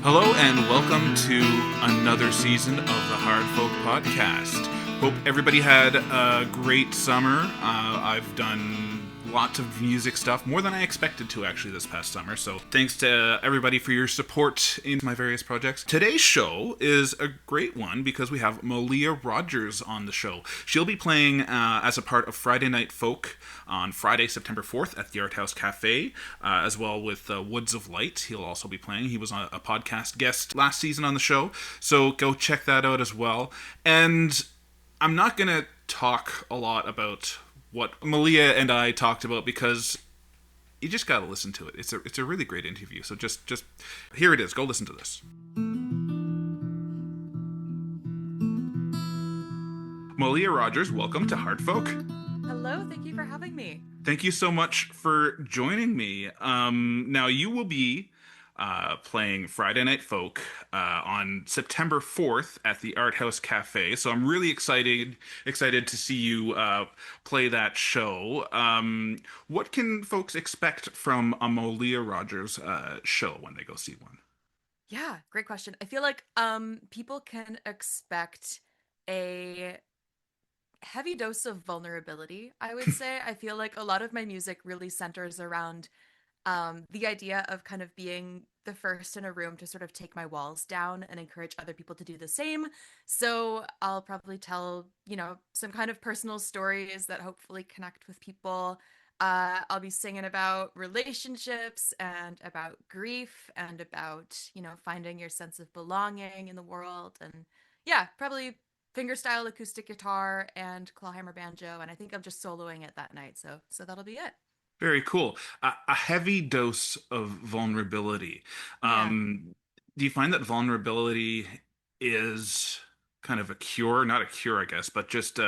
Hello and welcome to another season of the Hard Folk Podcast. Hope everybody had a great summer. I've done lots of music stuff, more than I expected to actually this past summer. So thanks to everybody for your support in my various projects. Today's show is a great one because we have Malia Rogers on the show. She'll be playing as a part of Friday Night Folk on Friday, September 4th at the Art House Cafe, as well with Woods of Light. He'll also be playing. He was a podcast guest last season on the show, so go check that out as well. And I'm not going to talk a lot about what Malia and I talked about because you just got to listen to it. It's a really great interview. So just here it is. Go listen to this. Malia Rogers, welcome to Hard Folk. Hello, thank you for having me. Thank you so much for joining me. Now you will be playing Friday Night Folk on September 4th at the Art House Cafe. So I'm really excited to see you play that show. What can folks expect from a Malia Rogers show when they go see one? Yeah, great question. I feel like people can expect a heavy dose of vulnerability, I would say. I feel like a lot of my music really centers around the idea of kind of being the first in a room to sort of take my walls down and encourage other people to do the same. So I'll probably tell, some kind of personal stories that hopefully connect with people. I'll be singing about relationships and about grief and about, finding your sense of belonging in the world. And yeah, probably fingerstyle acoustic guitar and clawhammer banjo. And I think I'm just soloing it that night. So that'll be it. Very cool. A heavy dose of vulnerability. Yeah. Um, do you find that vulnerability is kind of a cure? Not a cure, I guess, but just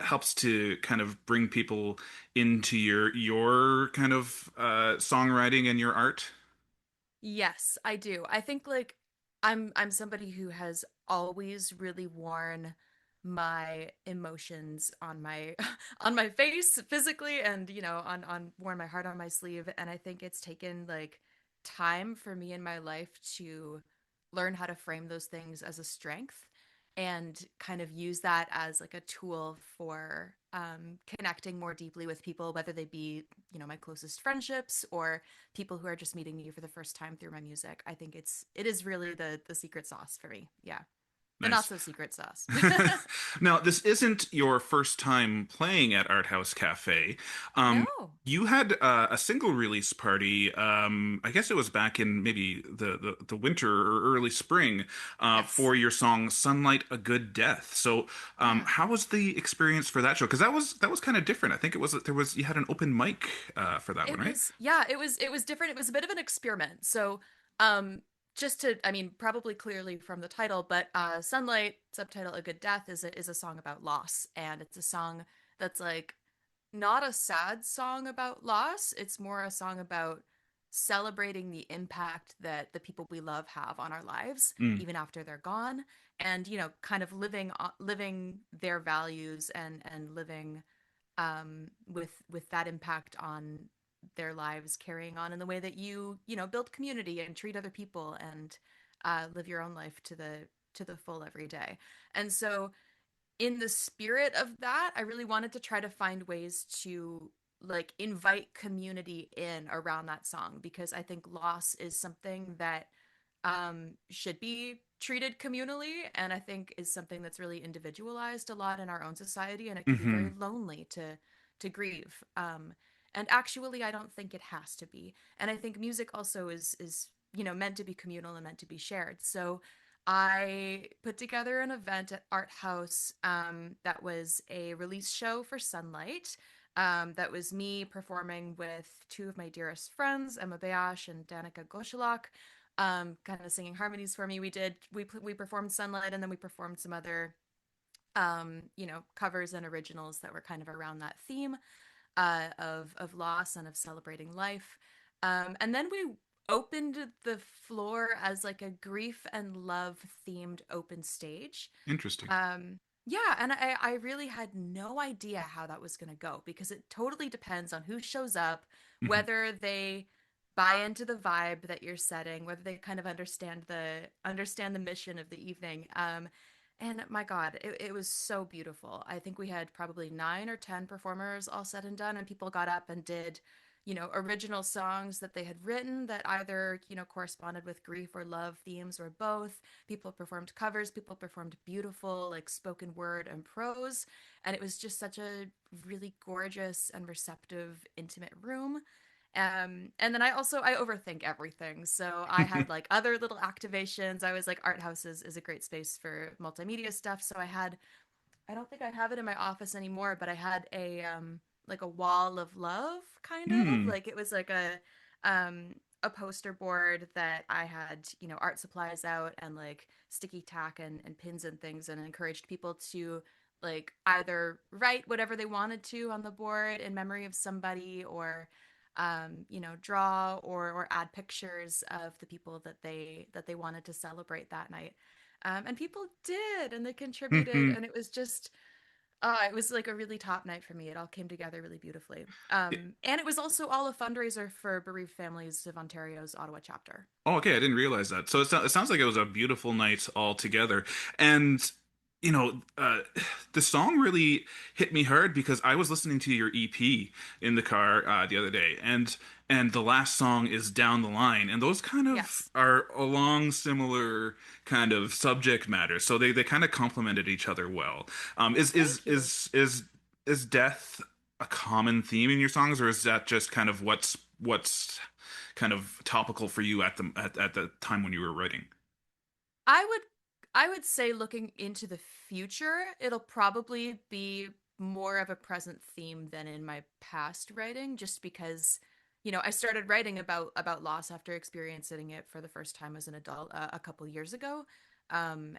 helps to kind of bring people into your kind of songwriting and your art? Yes, I do. I think like I'm somebody who has always really worn my emotions on my on my face physically and on worn my heart on my sleeve, and I think it's taken like time for me in my life to learn how to frame those things as a strength and kind of use that as like a tool for connecting more deeply with people, whether they be, my closest friendships or people who are just meeting me for the first time through my music. I think it is really the secret sauce for me. Yeah. The not Nice. so secret sauce. Now, this isn't your first time playing at Art House Cafe. No. You had a single release party. I guess it was back in maybe the winter or early spring Yes. for your song "Sunlight, a Good Death." So, Yeah. how was the experience for that show? Because that was kind of different. I think it was you had an open mic for that one, It right? was, yeah, it was different. It was a bit of an experiment. So, um, just to, I mean, probably clearly from the title, but Sunlight, subtitle A Good Death, is a song about loss, and it's a song that's like not a sad song about loss. It's more a song about celebrating the impact that the people we love have on our lives, Mm. even after they're gone, and kind of living their values and living with that impact on their lives carrying on in the way that you build community and treat other people and live your own life to the full every day. And so in the spirit of that, I really wanted to try to find ways to like invite community in around that song, because I think loss is something that should be treated communally, and I think is something that's really individualized a lot in our own society, and it can be very Hmm. lonely to grieve. And actually, I don't think it has to be. And I think music also is meant to be communal and meant to be shared. So I put together an event at Art House that was a release show for Sunlight. That was me performing with two of my dearest friends, Emma Beash and Danica Goshalak, kind of singing harmonies for me. We performed Sunlight, and then we performed some other covers and originals that were kind of around that theme of loss and of celebrating life. And then we opened the floor as like a grief and love themed open stage. Interesting. Yeah, and I really had no idea how that was going to go, because it totally depends on who shows up, Hmm. whether they buy into the vibe that you're setting, whether they kind of understand the mission of the evening. And my God, it was so beautiful. I think we had probably 9 or 10 performers all said and done, and people got up and did, original songs that they had written that either, corresponded with grief or love themes or both. People performed covers, people performed beautiful, like spoken word and prose. And it was just such a really gorgeous and receptive, intimate room. And then I overthink everything. So I had like other little activations. I was like, art houses is a great space for multimedia stuff. So I don't think I have it in my office anymore, but I had a like a wall of love kind of. Hmm. Like it was like a poster board that I had, art supplies out and like sticky tack and pins and things, and encouraged people to like either write whatever they wanted to on the board in memory of somebody, or draw or add pictures of the people that they wanted to celebrate that night. And people did, and they contributed, and it was like a really top night for me. It all came together really beautifully. And it was also all a fundraiser for Bereaved Families of Ontario's Ottawa chapter. Oh, okay. I didn't realize that. So it sounds like it was a beautiful night altogether. And, you know, uh, the song really hit me hard because I was listening to your EP in the car the other day, and the last song is Down the Line, and those kind of Yes. are along similar kind of subject matter. So they kind of complemented each other well. Thank you. Is death a common theme in your songs, or is that just kind of what's kind of topical for you at the time when you were writing? I would I would say looking into the future, it'll probably be more of a present theme than in my past writing, just because, I started writing about loss after experiencing it for the first time as an adult a couple years ago. And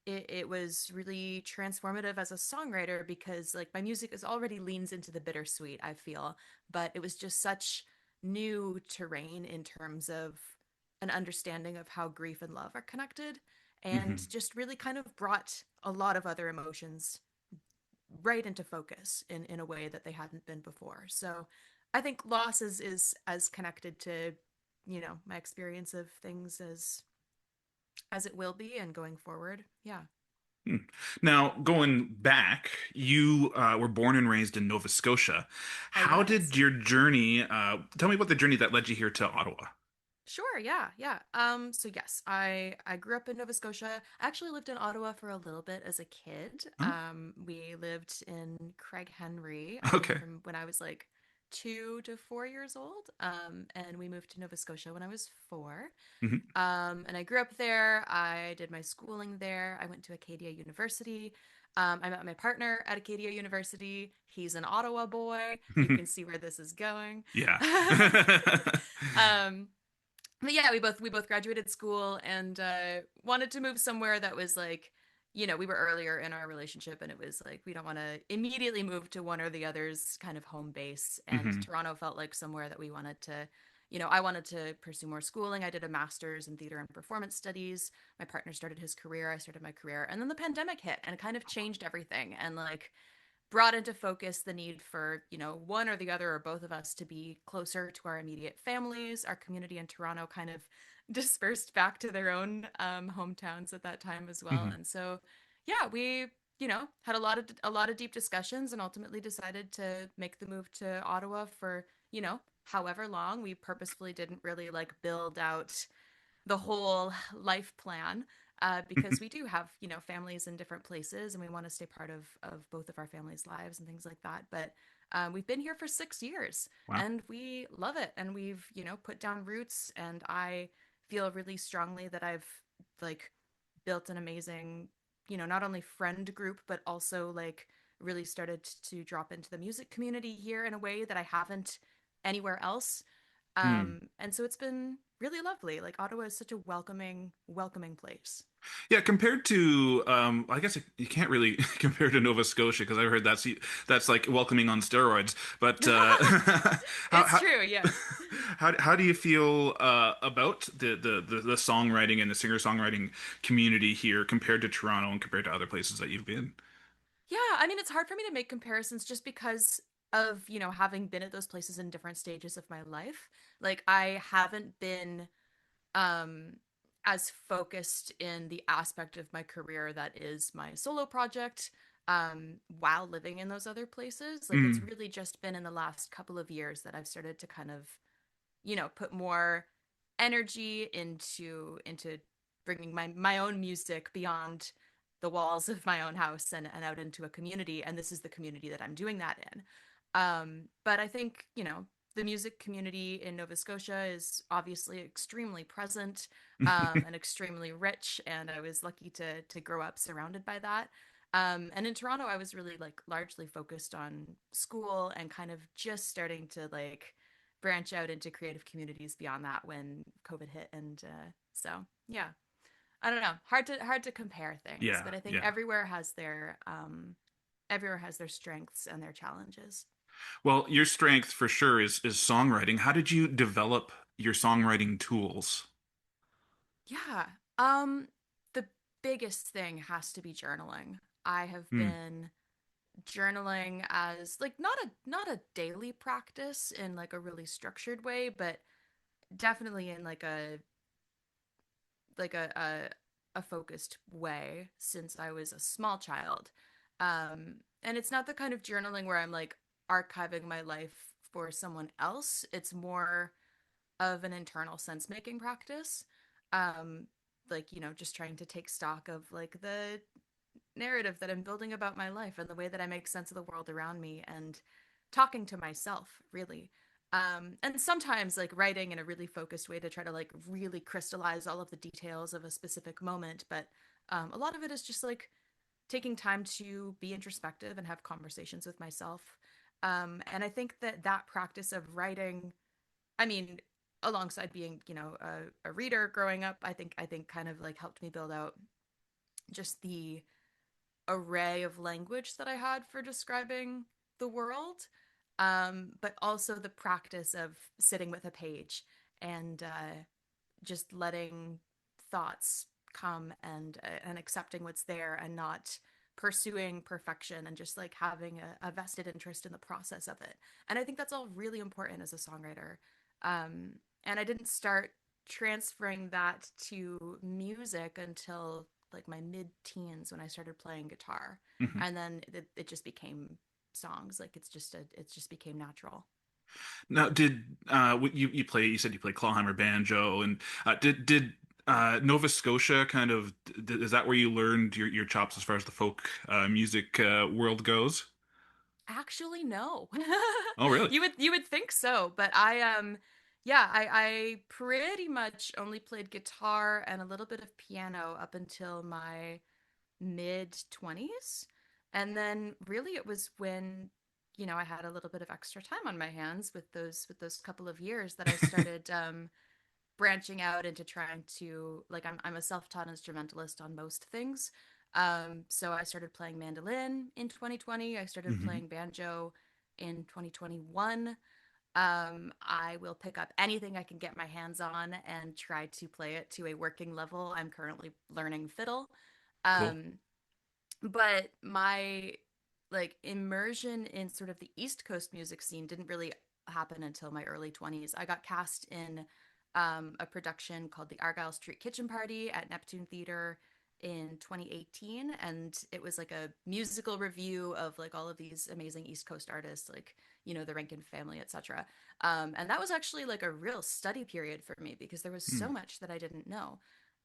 it was really transformative as a songwriter because like my music is already leans into the bittersweet, I feel, but it was just such new terrain in terms of an understanding of how grief and love are connected, and Hmm. just really kind of brought a lot of other emotions right into focus in a way that they hadn't been before. So I think loss is as connected to, my experience of things as it will be and going forward. Yeah. Now, going back, you were born and raised in Nova Scotia. I How did was. your journey, tell me about the journey that led you here to Ottawa? Sure, yeah, yeah. So yes, I grew up in Nova Scotia. I actually lived in Ottawa for a little bit as a kid. Oh, We lived in Craig Henry, I think okay. from when I was like 2 to 4 years old. And we moved to Nova Scotia when I was four. Hmm. And I grew up there. I did my schooling there. I went to Acadia University. I met my partner at Acadia University. He's an Ottawa boy. You can see where this is going. Yeah. Um, but yeah, we both graduated school and wanted to move somewhere that was like, we were earlier in our relationship, and it was like we don't want to immediately move to one or the other's kind of home base. And Hmm. Toronto felt like somewhere that we wanted to, I wanted to pursue more schooling. I did a master's in theater and performance studies. My partner started his career. I started my career, and then the pandemic hit and kind of changed everything. And like brought into focus the need for, one or the other or both of us to be closer to our immediate families. Our community in Toronto kind of dispersed back to their own hometowns at that time as well. Hmm. And so, yeah, we, had a lot of deep discussions and ultimately decided to make the move to Ottawa for, however long. We purposefully didn't really like build out the whole life plan, because we do have, families in different places, and we want to stay part of both of our families' lives and things like that. But we've been here for 6 years, Wow. and we love it, and we've, put down roots, and I feel really strongly that I've like built an amazing, not only friend group, but also like really started to drop into the music community here in a way that I haven't anywhere else. Hmm. And so it's been really lovely. Like Ottawa is such a welcoming place. Yeah, compared to, I guess you can't really compare to Nova Scotia because I've heard that's like welcoming on steroids. But how, It's how true, yes. how do you feel about the songwriting and the singer-songwriting community here compared to Toronto and compared to other places that you've been? Yeah, I mean, it's hard for me to make comparisons just because of, having been at those places in different stages of my life, like I haven't been um as focused in the aspect of my career that is my solo project while living in those other places. Like it's Mm. really just been in the last couple of years that I've started to kind of, put more energy into bringing my own music beyond the walls of my own house and out into a community, and this is the community that I'm doing that in. But I think, the music community in Nova Scotia is obviously extremely present and extremely rich, and I was lucky to grow up surrounded by that. And in Toronto, I was really like largely focused on school and kind of just starting to like branch out into creative communities beyond that when COVID hit. And so, yeah, I don't know. Hard to compare things, Yeah, but I think yeah. everywhere has their strengths and their challenges. Well, your strength for sure is songwriting. How did you develop your songwriting tools? Yeah. Um, the biggest thing has to be journaling. I have Hmm. been journaling as like not a daily practice in like a really structured way, but definitely in like a focused way since I was a small child. And it's not the kind of journaling where I'm like archiving my life for someone else. It's more of an internal sense making practice. Um, like, just trying to take stock of like the narrative that I'm building about my life and the way that I make sense of the world around me and talking to myself, really. And sometimes like writing in a really focused way to try to like really crystallize all of the details of a specific moment. But a lot of it is just like taking time to be introspective and have conversations with myself. And I think that that practice of writing, I mean, alongside being, a reader growing up, I think kind of like helped me build out just the array of language that I had for describing the world, but also the practice of sitting with a page and just letting thoughts come and accepting what's there and not pursuing perfection and just like having a vested interest in the process of it. And I think that's all really important as a songwriter. And I didn't start transferring that to music until like my mid-teens when I started playing guitar. Mhm. And then it just became songs. Like it just became natural. Now, did you play? You said you play clawhammer banjo, and did Nova Scotia kind of is that where you learned your chops as far as the folk music world goes? Actually, no. Oh, really? You would think so, but yeah, I pretty much only played guitar and a little bit of piano up until my mid 20s. And then really it was when, I had a little bit of extra time on my hands with those couple of years that I started branching out into trying to like I'm a self-taught instrumentalist on most things. So I started playing mandolin in 2020. I started Hmm. playing banjo in 2021. I will pick up anything I can get my hands on and try to play it to a working level. I'm currently learning fiddle. Cool. Um, but my like immersion in sort of the East Coast music scene didn't really happen until my early 20s. I got cast in a production called the Argyle Street Kitchen Party at Neptune Theater in 2018, and it was like a musical review of like all of these amazing East Coast artists like the Rankin Family, etc. And that was actually like a real study period for me because there was so Hmm. much that I didn't know.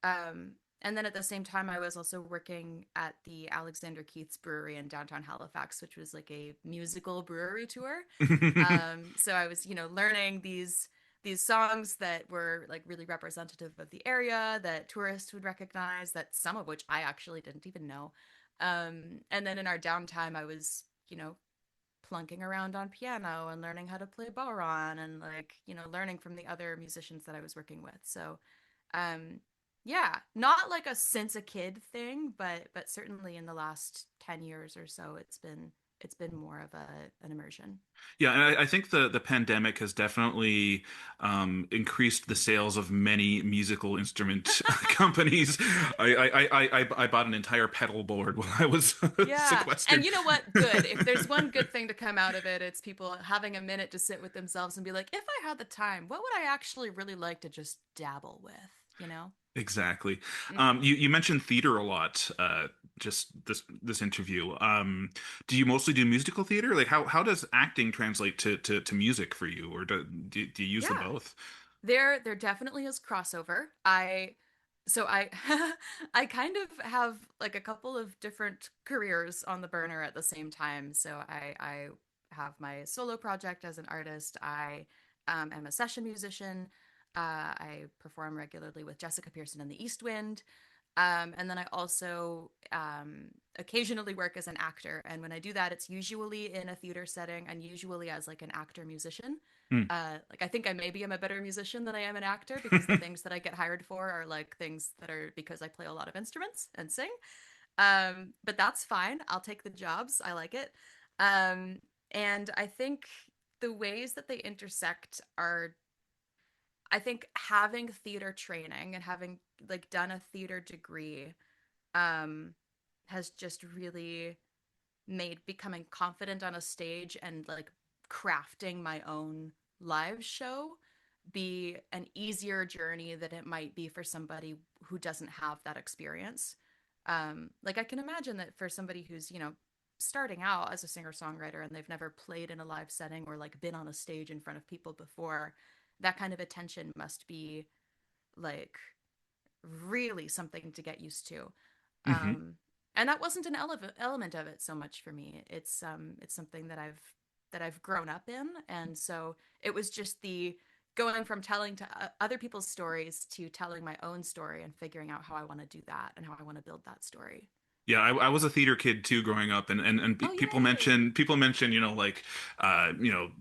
um, and then at the same time, I was also working at the Alexander Keith's Brewery in downtown Halifax, which was like a musical brewery tour. So I was, learning these songs that were like really representative of the area that tourists would recognize, that some of which I actually didn't even know. And then in our downtime, I was, plunking around on piano and learning how to play bodhrán and like, learning from the other musicians that I was working with. So um, yeah, not like a since a kid thing, but certainly in the last 10 years or so, it's been more of an immersion. Yeah, and I think the pandemic has definitely increased the sales of many musical instrument companies. I bought an entire pedal board when I was Yeah. And sequestered. you know what? Good. If there's one good thing to come out of it, it's people having a minute to sit with themselves and be like, if I had the time, what would I actually really like to just dabble with, you know? Exactly. Hmm. You mentioned theater a lot, just this interview. Do you mostly do musical theater? Like how does acting translate to music for you, or do you use them Yeah. both? There definitely is crossover. I I kind of have like a couple of different careers on the burner at the same time. So I have my solo project as an artist. I am a session musician. I perform regularly with Jessica Pearson and the East Wind. And then I also occasionally work as an actor. And when I do that, it's usually in a theater setting and usually as like an actor musician. Hmm. Like I think I maybe am a better musician than I am an actor because the things that I get hired for are like things that are because I play a lot of instruments and sing. But that's fine. I'll take the jobs. I like it. Um, and I think the ways that they intersect are I think having theater training and having like done a theater degree um has just really made becoming confident on a stage and like crafting my own live show be an easier journey than it might be for somebody who doesn't have that experience. Like I can imagine that for somebody who's, starting out as a singer-songwriter and they've never played in a live setting or like been on a stage in front of people before, that kind of attention must be like really something to get used to. Hmm. Um, and that wasn't an element of it so much for me. It's something that I've grown up in, and so it was just the going from telling to other people's stories to telling my own story and figuring out how I want to do that and how I want to build that story. Yeah, I was a theater kid too growing up, and Oh, people yay! mention like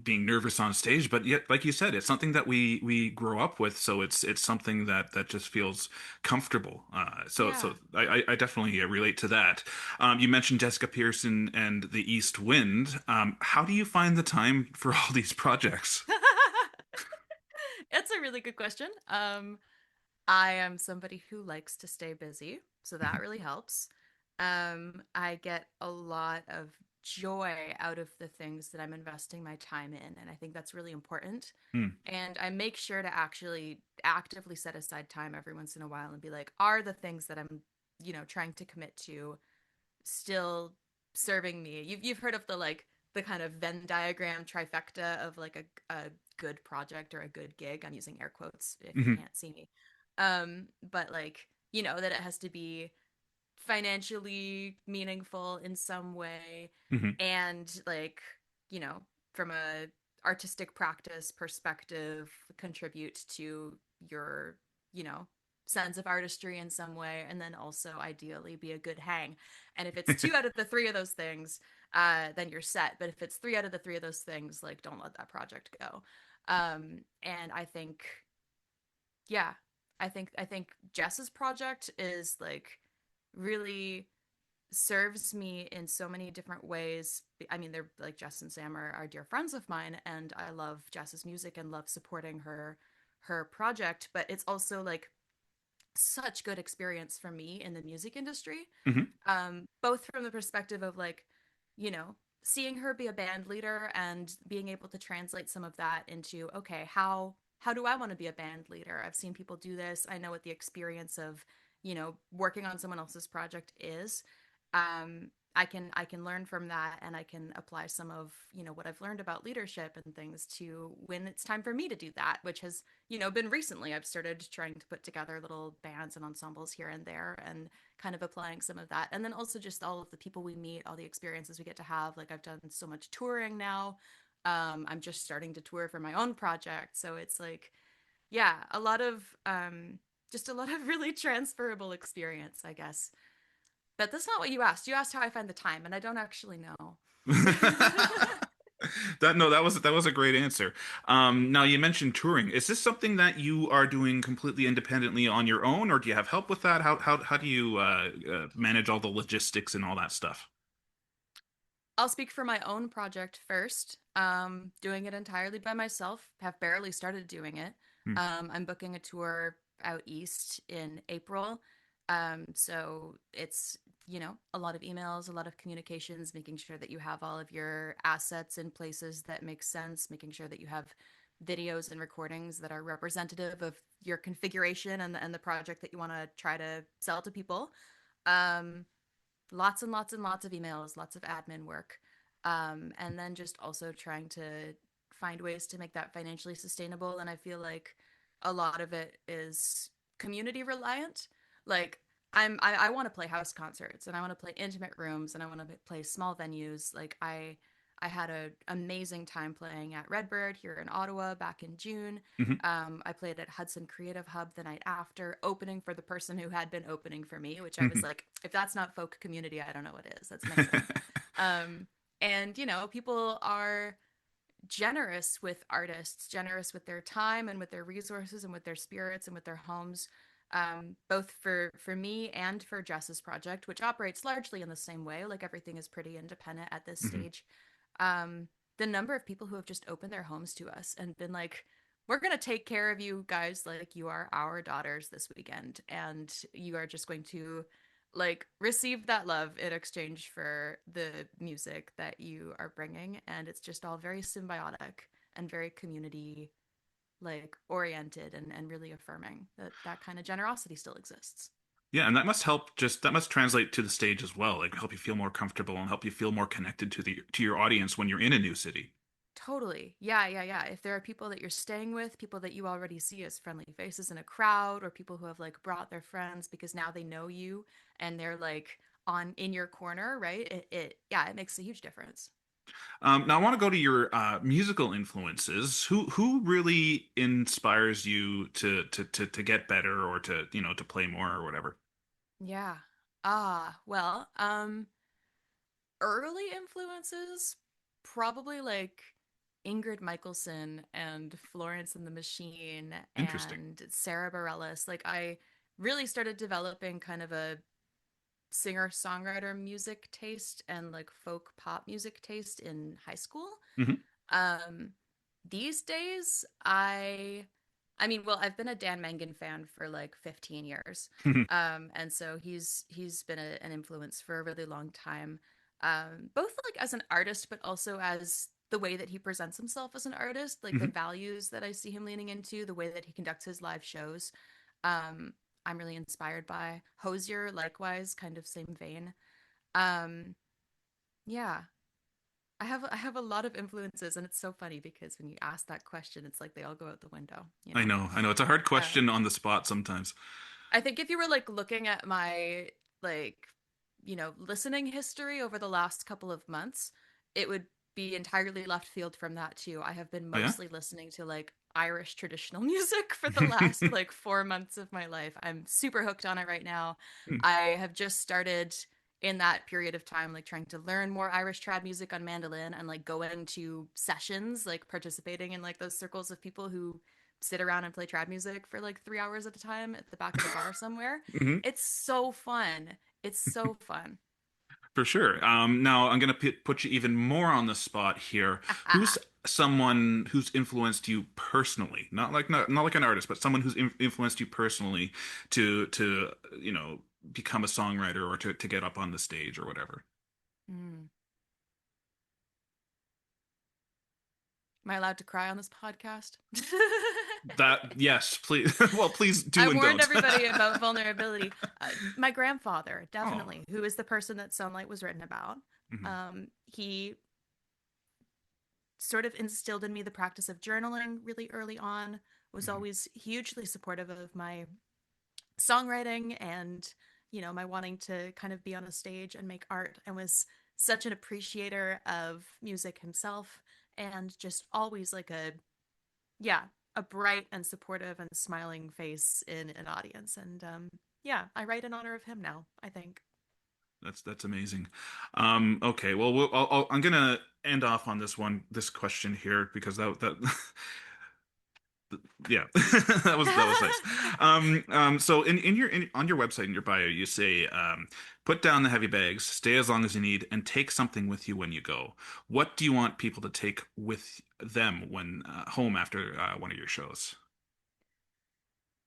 being nervous on stage, but yet like you said, it's something that we grow up with, so it's something that just feels comfortable. So Yeah. I definitely relate to that. You mentioned Jessica Pearson and the East Wind. How do you find the time for all these projects? It's a really good question. I am somebody who likes to stay busy, so that really helps. I get a lot of joy out of the things that I'm investing my time in, and I think that's really important. Hmm. And I make sure to actually actively set aside time every once in a while and be like, are the things that I'm, trying to commit to still serving me? You've heard of the kind of Venn diagram trifecta of like a good project or a good gig. I'm using air quotes if you Hmm. can't see me. But like, that it has to be financially meaningful in some way Hmm. and like, you know, from a artistic practice perspective contribute to your, you know, sense of artistry in some way and then also ideally be a good hang. And if it's two out of the three of those things, then you're set. But if it's three out of the three of those things, like don't let that project go. And I think yeah, I think Jess's project is like really serves me in so many different ways. I mean, they're like Jess and Sam are dear friends of mine, and I love Jess's music and love supporting her project. But it's also like such good experience for me in the music industry, Hmm. both from the perspective of like, you know, seeing her be a band leader and being able to translate some of that into okay, how do I want to be a band leader? I've seen people do this. I know what the experience of, working on someone else's project is. I can learn from that and I can apply some of, what I've learned about leadership and things to when it's time for me to do that, which has, been recently. I've started trying to put together little bands and ensembles here and there and kind of applying some of that. And then also just all of the people we meet, all the experiences we get to have. Like I've done so much touring now. I'm just starting to tour for my own project. So it's like, yeah, just a lot of really transferable experience, I guess. But that's not what you asked. You asked how I find the time, and I don't actually know. That no, that was a great answer. Now you mentioned touring. Is this something that you are doing completely independently on your own, or do you have help with that? How do you manage all the logistics and all that stuff? I'll speak for my own project first. Doing it entirely by myself. Have barely started doing it. Hmm. I'm booking a tour out east in April. So it's, a lot of emails, a lot of communications, making sure that you have all of your assets in places that make sense, making sure that you have videos and recordings that are representative of your configuration and the project that you want to try to sell to people. Um, Lots and lots and lots of emails, lots of admin work. And then just also trying to find ways to make that financially sustainable. And I feel like a lot of it is community reliant. Like I want to play house concerts and I want to play intimate rooms and I want to play small venues. I had an amazing time playing at Redbird here in Ottawa back in June. Hmm. I played at Hudson Creative Hub the night after, opening for the person who had been opening for me, which I was Hmm. like, if that's not folk community, I don't know what is. That's amazing. Um, and, people are generous with artists, generous with their time and with their resources and with their spirits and with their homes. Both for me and for Jess's project, which operates largely in the same way. Like everything is pretty independent at this Hmm. stage. The number of people who have just opened their homes to us and been like, we're going to take care of you guys like you are our daughters this weekend. And you are just going to like receive that love in exchange for the music that you are bringing. And it's just all very symbiotic and very community like oriented and really affirming that that kind of generosity still exists. Yeah, and that must help that must translate to the stage as well, like help you feel more comfortable and help you feel more connected to your audience when you're in a new city. Totally. Yeah, yeah, yeah. If there are people that you're staying with, people that you already see as friendly faces in a crowd, or people who have like brought their friends because now they know you and they're like on in your corner, right? Yeah, it makes a huge difference. Now I want to go to your musical influences. Who really inspires you to get better or to to play more or whatever? Yeah. Well, early influences, probably like Ingrid Michaelson and Florence and the Machine Interesting. and Sarah Bareilles. Like I really started developing kind of a singer-songwriter music taste and like folk pop music taste in high school. Hmm. Um, these days, I mean, well, I've been a Dan Mangan fan for like 15 years. And so he's been an influence for a really long time. Both like as an artist, but also as the way that he presents himself as an artist, like the Hmm. values that I see him leaning into, the way that he conducts his live shows. Um, I'm really inspired by Hosier, likewise, kind of same vein. Um, yeah, I have a lot of influences, and it's so funny because when you ask that question, it's like they all go out the window, you I know? know, I know. It's a hard Uh, question on the spot sometimes. I think if you were like looking at my like, listening history over the last couple of months, it would be entirely left field from that too. I have been Oh yeah? mostly listening to like Irish traditional music for the last like 4 months of my life. I'm super hooked on it right now. I have just started in that period of time like trying to learn more Irish trad music on mandolin and like going to sessions, like participating in like those circles of people who sit around and play trad music for like 3 hours at a time at the back of a bar somewhere. Hmm. It's so fun. It's so fun. For sure. Now I'm gonna put you even more on the spot here. Who's someone who's influenced you personally? Not like an artist, but someone who's influenced you personally to become a songwriter or to get up on the stage or whatever. Mm. Am I allowed to cry on this podcast? That yes, please. Well, please do I and warned don't. everybody about vulnerability. My grandfather, Oh. definitely, who is the person that Sunlight was written about. Hmm. He sort of instilled in me the practice of journaling really early on, was Hmm. always hugely supportive of my songwriting and, my wanting to kind of be on a stage and make art, and was such an appreciator of music himself and just always like yeah, a bright and supportive and smiling face in an audience. And yeah, I write in honor of him now, I think. That's amazing. Okay, well, I'm gonna end off on this question here because that Yeah, that was nice. So on your website in your bio, you say, put down the heavy bags, stay as long as you need, and take something with you when you go. What do you want people to take with them when home after one of your shows?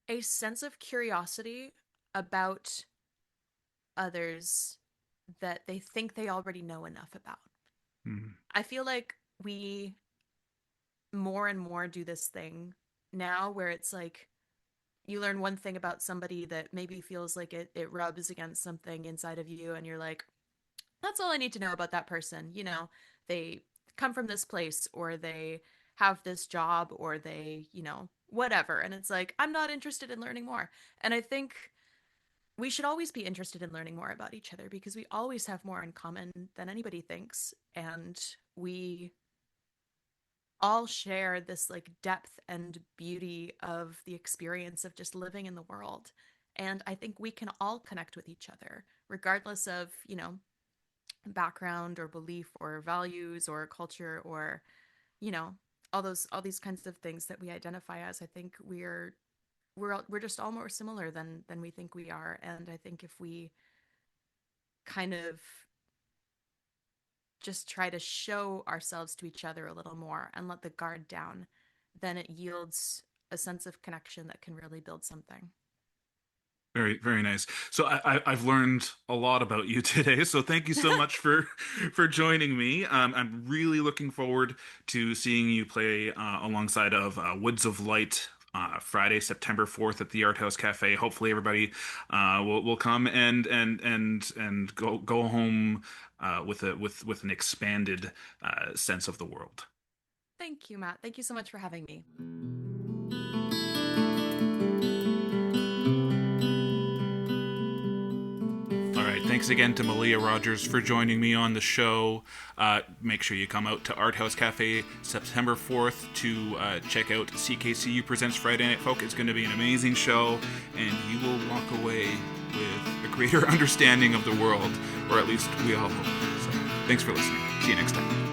A sense of curiosity about others that they think they already know enough about. Mm, I feel like we more and more do this thing now where it's like you learn one thing about somebody that maybe feels like it rubs against something inside of you, and you're like, that's all I need to know about that person. They come from this place, or they have this job, or they, whatever. And it's like, I'm not interested in learning more. And I think we should always be interested in learning more about each other because we always have more in common than anybody thinks. And we all share this like depth and beauty of the experience of just living in the world. And I think we can all connect with each other, regardless of, background or belief or values or culture or, you know, all these kinds of things that we identify as. I think we're just all more similar than we think we are. And I think if we kind of just try to show ourselves to each other a little more and let the guard down, then it yields a sense of connection that can really build something. very, very nice. So I've learned a lot about you today. So thank you so much for joining me. I'm really looking forward to seeing you play alongside of Woods of Light Friday, September 4th at the Art House Cafe. Hopefully everybody will come and go home with an expanded sense of the world. Thank you, Matt. Thank you so much for having me. All right, thanks again to Malia Rogers for joining me on the show. Make sure you come out to Art House Cafe September 4th to check out CKCU Presents Friday Night Folk. It's going to be an amazing show, and you will walk away with a greater understanding of the world, or at least we all hope. So, thanks for listening. See you next time.